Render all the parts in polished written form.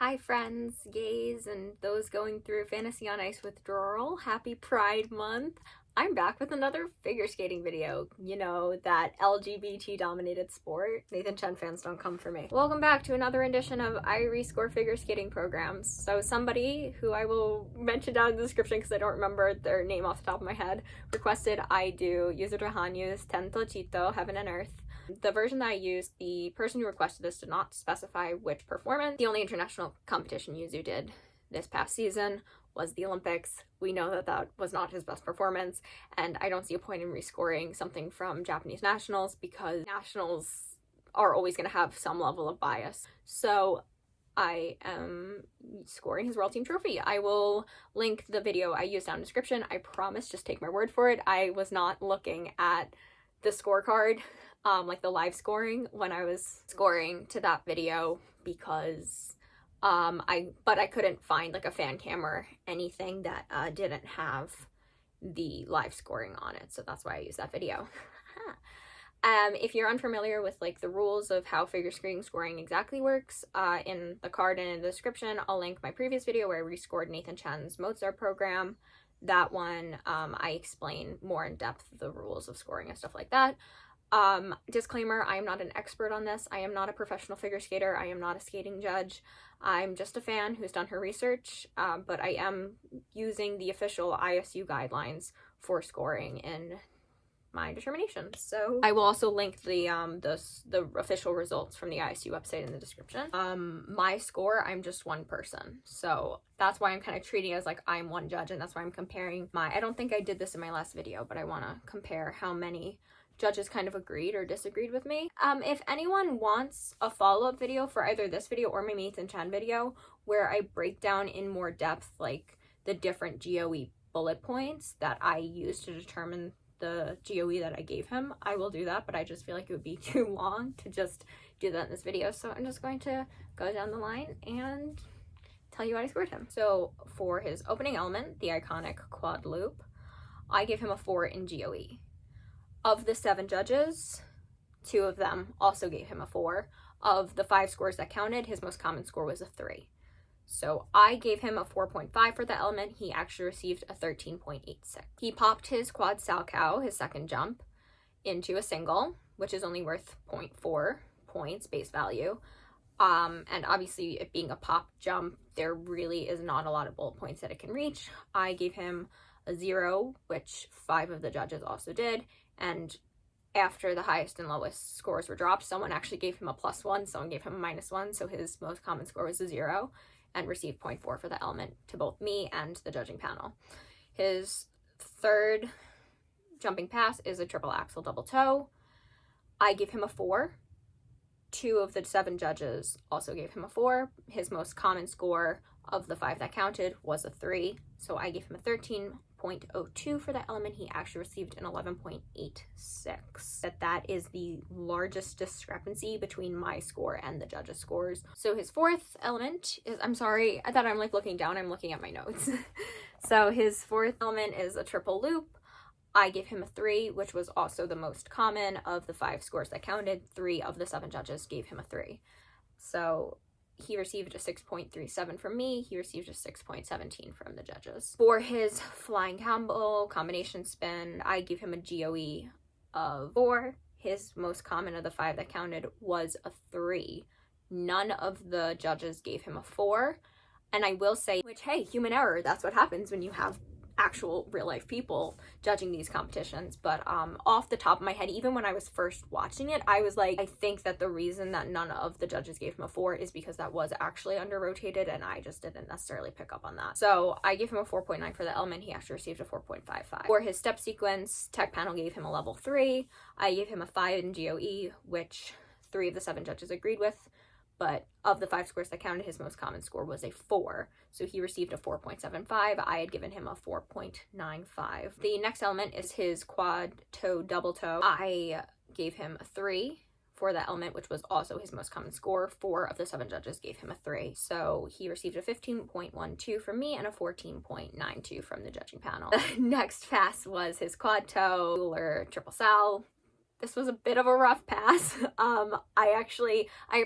Hi friends, gays, and those going through Fantasy on Ice withdrawal. Happy Pride Month. I'm back with another figure skating video. You know, that LGBT dominated sport. Nathan Chen fans don't come for me. Welcome back to another edition of I Rescore Figure Skating Programs. So somebody who I will mention down in the description because I don't remember their name off the top of my head, requested I do Yuzuru Hanyu's Tento Chito, Heaven and Earth. The version that I used, the person who requested this did not specify which performance. The only international competition Yuzu did this past season was the Olympics. We know that that was not his best performance, and I don't see a point in rescoring something from Japanese nationals because nationals are always going to have some level of bias. So I am scoring his World Team Trophy. I will link the video I used down in the description. I promise, just take my word for it. I was not looking at the scorecard, like the live scoring when I was scoring to that video because I couldn't find like a fan cam or anything that didn't have the live scoring on it, so that's why I used that video. If you're unfamiliar with like the rules of how figure skating scoring exactly works, in the card and in the description I'll link my previous video where I rescored Nathan Chen's Mozart program. That one, I explain more in depth the rules of scoring and stuff like that. Disclaimer, I am not an expert on this. I am not a professional figure skater. I am not a skating judge. I'm just a fan who's done her research, but I am using the official ISU guidelines for scoring in my determination. So I will also link the official results from the ISU website in the description. My score, I'm just one person, so that's why I'm kind of treating it as like I'm one judge, and that's why I'm comparing I don't think I did this in my last video, but I want to compare how many judges kind of agreed or disagreed with me. If anyone wants a follow-up video for either this video or my Nathan Chen video where I break down in more depth like the different GOE bullet points that I use to determine the GOE that I gave him, I will do that, but I just feel like it would be too long to just do that in this video, so I'm just going to go down the line and tell you what I scored him. So for his opening element, the iconic quad loop, I gave him a 4 in GOE. Of the 7 judges, 2 of them also gave him a 4. Of the 5 scores that counted, his most common score was a 3. So I gave him a 4.5 for the element. He actually received a 13.86. He popped his quad salchow, his second jump, into a single, which is only worth 0.4 points base value. And obviously it being a pop jump, there really is not a lot of bullet points that it can reach. I gave him a 0, which 5 of the judges also did. And after the highest and lowest scores were dropped, someone actually gave him a +1, someone gave him a -1, so his most common score was a 0, and received 0.4 for the element to both me and the judging panel. His third jumping pass is a triple axel double toe. I gave him a 4. 2 of the 7 judges also gave him a 4. His most common score of the 5 that counted was a 3, so I gave him a 13.02 for the element. He actually received an 11.86. That is the largest discrepancy between my score and the judges' scores. So his fourth element is, I'm sorry, I thought I'm like looking down, I'm looking at my notes. So his fourth element is a triple loop. I gave him a 3, which was also the most common of the 5 scores that counted. 3 of the 7 judges gave him a 3. So he received a 6.37 from me. He received a 6.17 from the judges. For his flying combo combination spin, I gave him a GOE of 4. His most common of the 5 that counted was a 3. None of the judges gave him a 4. And I will say, which, hey, human error, that's what happens when you have actual real life people judging these competitions. But off the top of my head, even when I was first watching it, I was like, I think that the reason that none of the judges gave him a 4 is because that was actually under rotated, and I just didn't necessarily pick up on that. So I gave him a 4.9 for the element. He actually received a 4.55. For his step sequence, tech panel gave him a level 3. I gave him a 5 in GOE, which 3 of the 7 judges agreed with. But of the 5 scores that counted, his most common score was a 4. So he received a 4.75. I had given him a 4.95. The next element is his quad toe double toe. I gave him a 3 for that element, which was also his most common score. 4 of the 7 judges gave him a 3. So he received a 15.12 from me and a 14.92 from the judging panel. The next pass was his quad toe or triple sal. This was a bit of a rough pass. I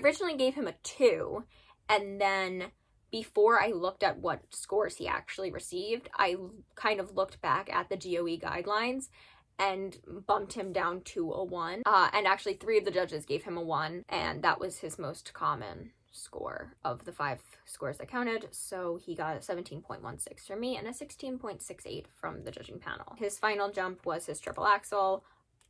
originally gave him a 2, and then before I looked at what scores he actually received, I kind of looked back at the GOE guidelines and bumped him down to a 1. And actually 3 of the judges gave him a 1, and that was his most common score of the 5 scores that counted. So he got a 17.16 from me and a 16.68 from the judging panel. His final jump was his triple axel.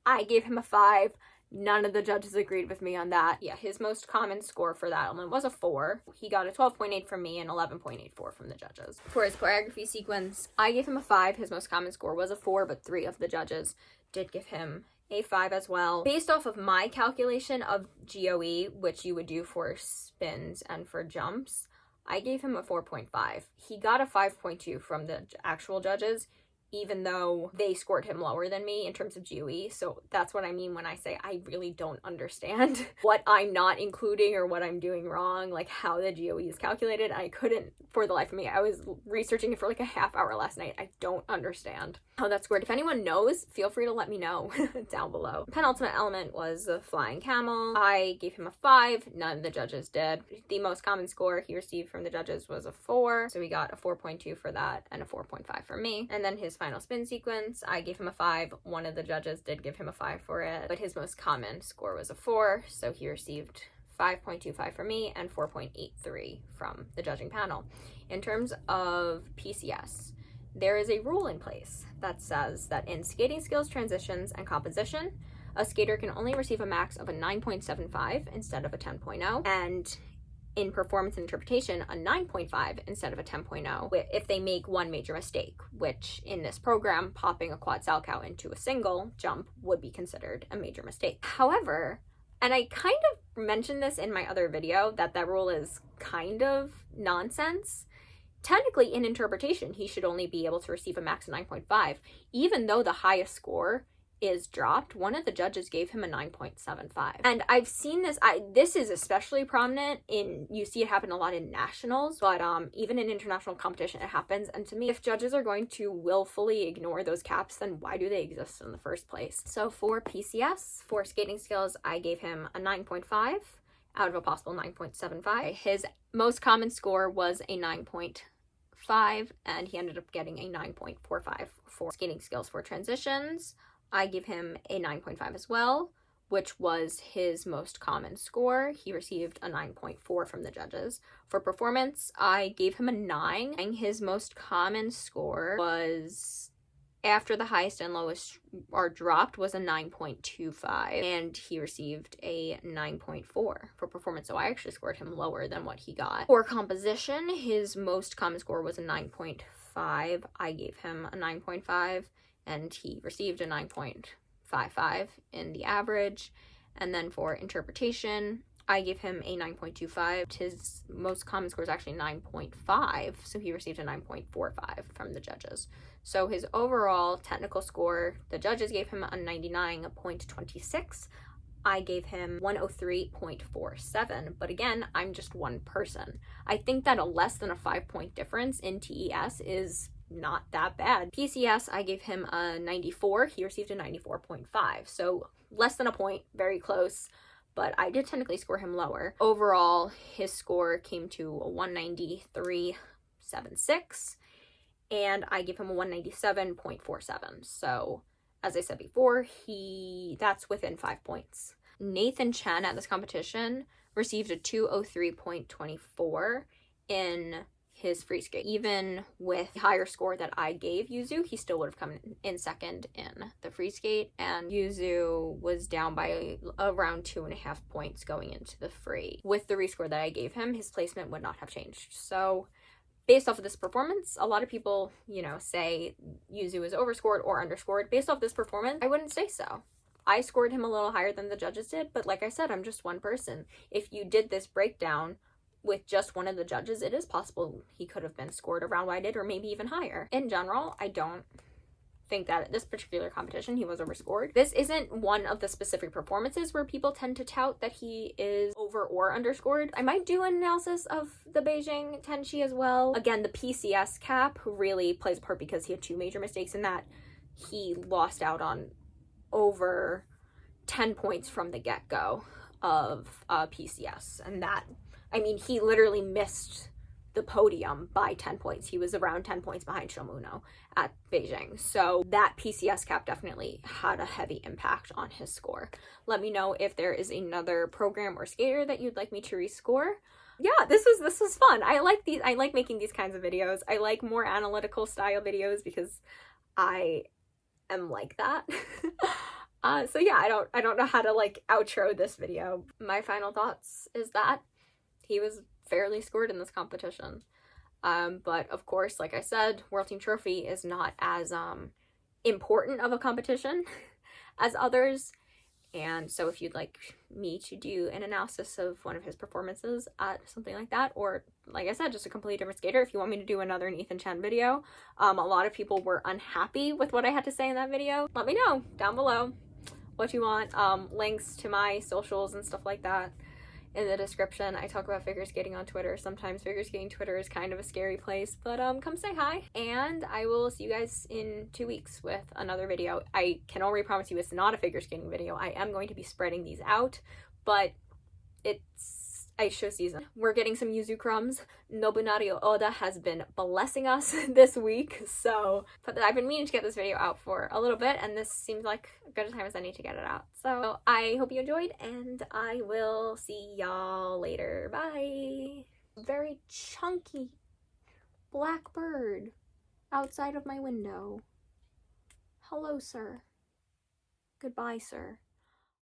I gave him a 5. None of the judges agreed with me on that. Yeah, his most common score for that element was a 4. He got a 12.8 from me and 11.84 from the judges. For his choreography sequence, I gave him a 5. His most common score was a 4, but 3 of the judges did give him a 5 as well. Based off of my calculation of GOE, which you would do for spins and for jumps, I gave him a 4.5. He got a 5.2 from the actual judges, even though they scored him lower than me in terms of GOE. So that's what I mean when I say I really don't understand what I'm not including or what I'm doing wrong, like how the GOE is calculated. I couldn't, for the life of me. I was researching it for like a half hour last night. I don't understand how that's scored. If anyone knows, feel free to let me know down below. Penultimate element was the flying camel. I gave him a 5. None of the judges did. The most common score he received from the judges was a 4. So we got a 4.2 for that and a 4.5 for me. And then his final spin sequence, I gave him a 5. One of the judges did give him a 5 for it, but his most common score was a 4. So he received 5.25 from me and 4.83 from the judging panel. In terms of PCS, there is a rule in place that says that in skating skills, transitions, and composition, a skater can only receive a max of a 9.75 instead of a 10.0, and in performance and interpretation, a 9.5 instead of a 10.0 if they make one major mistake, which in this program, popping a quad salchow into a single jump would be considered a major mistake. However, and I kind of mentioned this in my other video, that rule is kind of nonsense. Technically, in interpretation, he should only be able to receive a max of 9.5. Even though the highest score is dropped, one of the judges gave him a 9.75. And I've seen this, this is especially prominent you see it happen a lot in nationals, but even in international competition it happens. And to me, if judges are going to willfully ignore those caps, then why do they exist in the first place? So for PCS, for skating skills, I gave him a 9.5 out of a possible 9.75. His most common score was a 9.5, and he ended up getting a 9.45 for skating skills. For transitions, I give him a 9.5 as well, which was his most common score. He received a 9.4 from the judges. For performance, I gave him a 9, and his most common score was, after the highest and lowest are dropped, was a 9.25, and he received a 9.4 for performance, so I actually scored him lower than what he got. For composition, his most common score was a 9.5. I gave him a 9.5, and he received a 9.55 in the average. And then for interpretation, I gave him a 9.25. His most common score is actually 9.5, so he received a 9.45 from the judges. So his overall technical score, the judges gave him a 99.26. I gave him 103.47, but again, I'm just one person. I think that a less than a 5-point difference in TES is not that bad. PCS, I gave him a 94. He received a 94.5, so less than a point, very close, but I did technically score him lower. Overall, his score came to a 193.76, and I give him a 197.47. So as I said before, that's within 5 points. Nathan Chen at this competition received a 203.24 in his free skate. Even with the higher score that I gave Yuzuru, he still would have come in second in the free skate, and Yuzuru was down by around 2.5 points going into the free. With the rescore that I gave him, his placement would not have changed. So based off of this performance, a lot of people, say Yuzuru is overscored or underscored. Based off this performance, I wouldn't say so. I scored him a little higher than the judges did, but like I said, I'm just one person. If you did this breakdown with just one of the judges, it is possible he could have been scored around what I did, or maybe even higher. In general, I don't think that at this particular competition he was overscored. This isn't one of the specific performances where people tend to tout that he is over or underscored. I might do an analysis of the Beijing Tenchi as well. Again, the PCS cap really plays a part because he had 2 major mistakes in that he lost out on over 10 points from the get-go of PCS, and that, I mean, he literally missed the podium by 10 points. He was around 10 points behind Shomuno at Beijing. So that PCS cap definitely had a heavy impact on his score. Let me know if there is another program or skater that you'd like me to rescore. Yeah, this was fun. I like making these kinds of videos. I like more analytical style videos because I am like that. So yeah, I don't know how to like outro this video. My final thoughts is that he was fairly scored in this competition. But of course, like I said, World Team Trophy is not as important of a competition as others. And so if you'd like me to do an analysis of one of his performances at something like that, or like I said, just a completely different skater, if you want me to do another Nathan Chen video, a lot of people were unhappy with what I had to say in that video. Let me know down below what you want. Links to my socials and stuff like that in the description. I talk about figure skating on Twitter. Sometimes figure skating Twitter is kind of a scary place, but come say hi. And I will see you guys in 2 weeks with another video. I can already promise you it's not a figure skating video. I am going to be spreading these out, but it's ice show season. We're getting some yuzu crumbs. Nobunari Oda has been blessing us this week, so but I've been meaning to get this video out for a little bit, and this seems like as good a time as any to get it out. So I hope you enjoyed, and I will see y'all later. Bye. Very chunky black bird outside of my window. Hello, sir. Goodbye, sir.